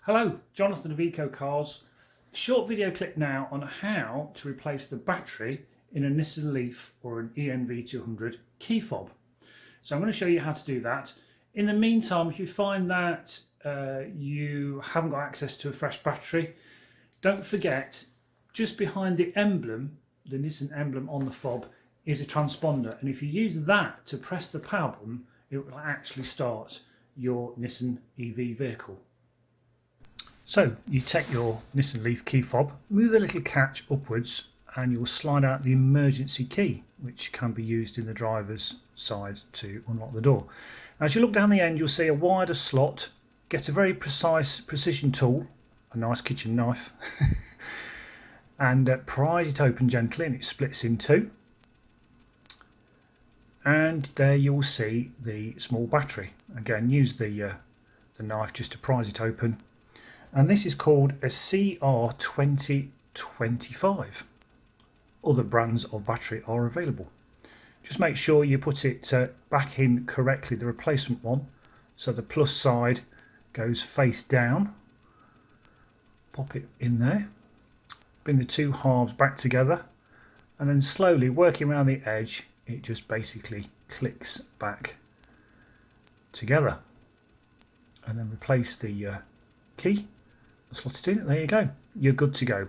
Hello, Jonathan of Eco Cars. A short video clip now on how to replace the battery in a Nissan Leaf or an eNV200 key fob. So I'm going to show you how to do that. In the meantime, if you find that you haven't got access to a fresh battery, don't forget, just behind the emblem, the Nissan emblem on the fob, is a transponder, and if you use that to press the power button, it will actually start your Nissan EV vehicle. So you take your Nissan Leaf key fob, move the little catch upwards, and you'll slide out the emergency key, which can be used in the driver's side to unlock the door. As you look down the end, you'll see a wider slot. Get a very precise precision tool, a nice kitchen knife, and prise it open gently, and it splits in two. And there you'll see the small battery. Again, use the knife just to prise it open. And this is called a CR2025. Other brands of battery are available. Just make sure you put it back in correctly, the replacement one, so the plus side goes face down. Pop it in there, bring the two halves back together, and then slowly working around the edge, it just basically clicks back together. And then replace the key, slot it in. There you go, you're good to go.